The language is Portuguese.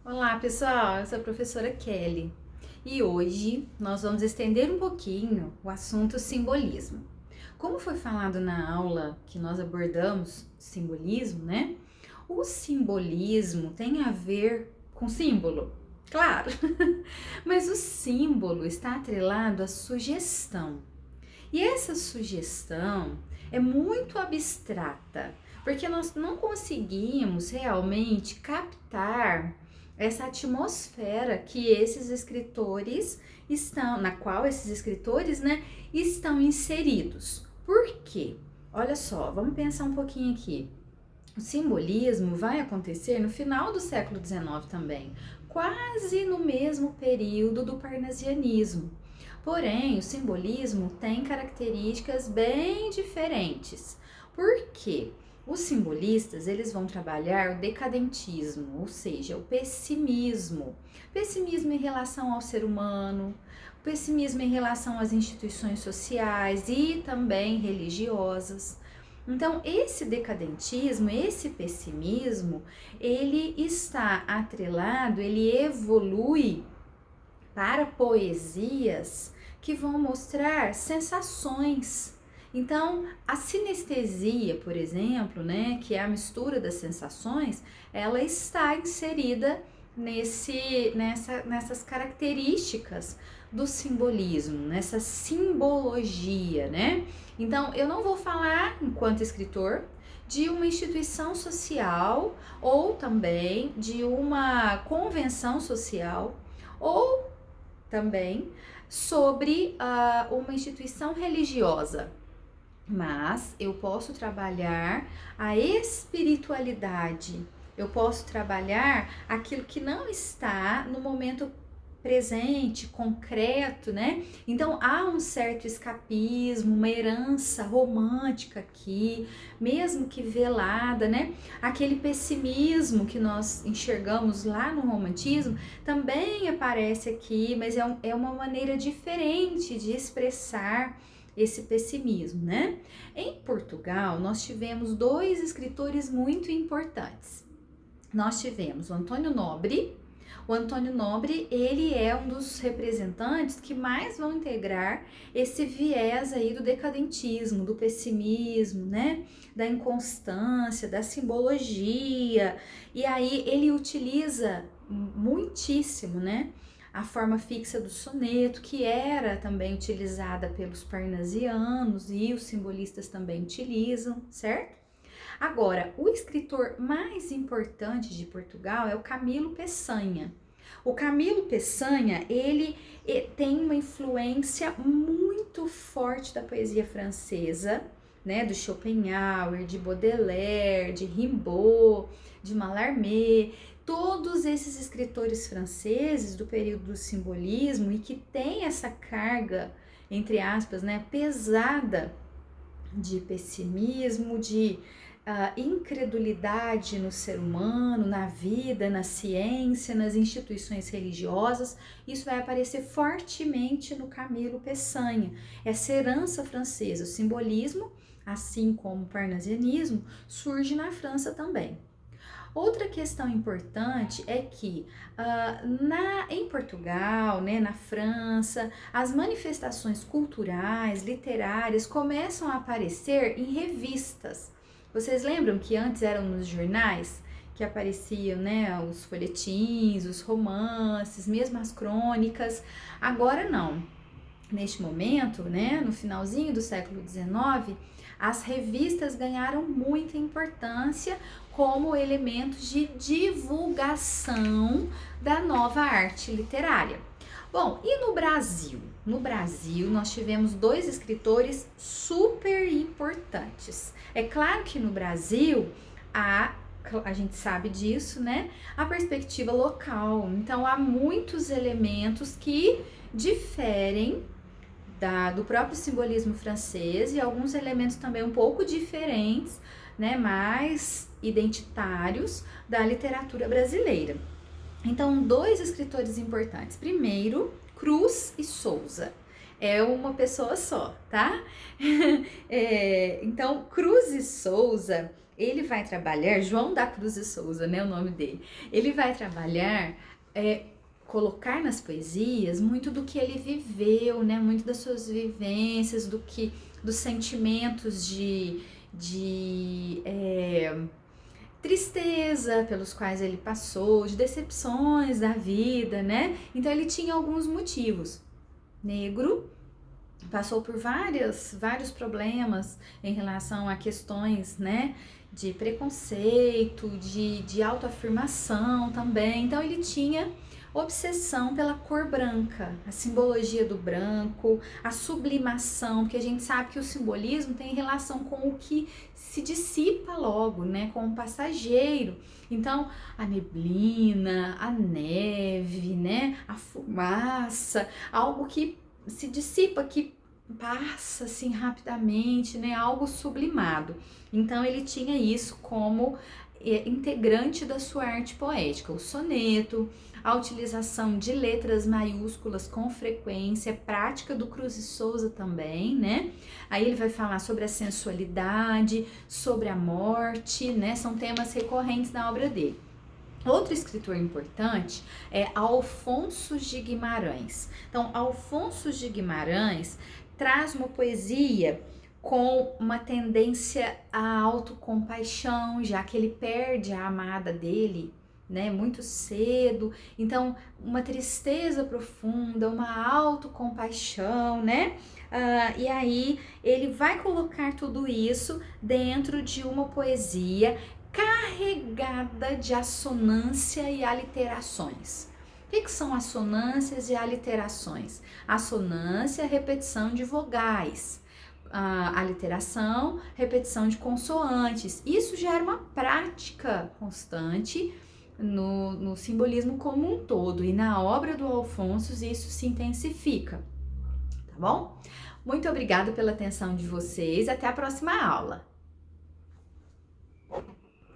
Olá pessoal, eu sou a professora Kelly e hoje nós vamos estender um pouquinho o assunto simbolismo. Como foi falado na aula que nós abordamos simbolismo, né? O simbolismo tem a ver com símbolo, claro, mas o símbolo está atrelado à sugestão. E essa sugestão é muito abstrata, porque nós não conseguimos realmente captar essa atmosfera que esses escritores estão, na qual esses escritores, né, estão inseridos. Por quê? Olha só, vamos pensar um pouquinho aqui. O simbolismo vai acontecer no final do século XIX também, quase no mesmo período do parnasianismo. Porém, o simbolismo tem características bem diferentes. Por quê? Os simbolistas, eles vão trabalhar o decadentismo, ou seja, o pessimismo. Pessimismo em relação ao ser humano, pessimismo em relação às instituições sociais e também religiosas. Então, esse decadentismo, esse pessimismo, ele está atrelado, ele evolui para poesias que vão mostrar sensações. Então, a sinestesia, por exemplo, né, que é a mistura das sensações, ela está inserida nessas características do simbolismo, nessa simbologia, né? Então, eu não vou falar, enquanto escritor, de uma instituição social ou também de uma convenção social ou também sobre uma instituição religiosa, mas eu posso trabalhar a espiritualidade, eu posso trabalhar aquilo que não está no momento presente, concreto, né? Então há um certo escapismo, uma herança romântica aqui, mesmo que velada, né? Aquele pessimismo que nós enxergamos lá no romantismo também aparece aqui, mas é uma maneira diferente de expressar esse pessimismo, né? Em Portugal, nós tivemos dois escritores muito importantes. Nós tivemos o Antônio Nobre. O Antônio Nobre, ele é um dos representantes que mais vão integrar esse viés aí do decadentismo, do pessimismo, né? Da inconstância, da simbologia. E aí ele utiliza muitíssimo, né? A forma fixa do soneto, que era também utilizada pelos parnasianos e os simbolistas também utilizam, certo? Agora, o escritor mais importante de Portugal é o Camilo Peçanha. O Camilo Peçanha, ele tem uma influência muito forte da poesia francesa, né, do Schopenhauer, de Baudelaire, de Rimbaud, de Mallarmé, todos esses escritores franceses do período do simbolismo e que tem essa carga, entre aspas, né, pesada de pessimismo, de incredulidade no ser humano, na vida, na ciência, nas instituições religiosas. Isso vai aparecer fortemente no Camilo Peçanha. Essa herança francesa, o simbolismo, assim como o parnasianismo, surge na França também. Outra questão importante é que em Portugal, né, na França, as manifestações culturais, literárias começam a aparecer em revistas. Vocês lembram que antes eram nos jornais que apareciam, né, os folhetins, os romances, mesmo as crônicas? Agora não. Neste momento, né, no finalzinho do século XIX, as revistas ganharam muita importância como elementos de divulgação da nova arte literária. Bom, e no Brasil? No Brasil, nós tivemos dois escritores super importantes. É claro que no Brasil a gente sabe disso, né? A perspectiva local. Então, há muitos elementos que diferem do próprio simbolismo francês e alguns elementos também um pouco diferentes, né, mais identitários da literatura brasileira. Então, dois escritores importantes. Primeiro, Cruz e Souza. É uma pessoa só, tá? Então, Cruz e Souza, ele vai trabalhar, João da Cruz de Souza, né, o nome dele, ele vai trabalhar, colocar nas poesias muito do que ele viveu, né, muito das suas vivências, dos sentimentos de tristeza pelos quais ele passou, de decepções da vida, né? Então ele tinha alguns motivos. Negro, passou por vários problemas em relação a questões, né? De preconceito, de autoafirmação também. Então ele tinha obsessão pela cor branca, a simbologia do branco, a sublimação, porque a gente sabe que o simbolismo tem relação com o que se dissipa logo, né, com o passageiro. Então, a neblina, a neve, né, a fumaça, algo que se dissipa, que passa assim rapidamente, né, algo sublimado. Então, ele tinha isso como integrante da sua arte poética, o soneto, a utilização de letras maiúsculas com frequência, prática do Cruz e Souza também, né? Aí ele vai falar sobre a sensualidade, sobre a morte, né? São temas recorrentes na obra dele. Outro escritor importante é Alfonso de Guimarães. Então, Alfonso de Guimarães traz uma poesia com uma tendência à autocompaixão, já que ele perde a amada dele, né, muito cedo. Então, uma tristeza profunda, uma autocompaixão, né? E aí ele vai colocar tudo isso dentro de uma poesia carregada de assonância e aliterações. O que são assonâncias e aliterações? Assonância é a repetição de vogais. A aliteração, repetição de consoantes. Isso gera uma prática constante no simbolismo como um todo, e na obra do Alfonso isso se intensifica, tá bom? Muito obrigada pela atenção de vocês, até a próxima aula!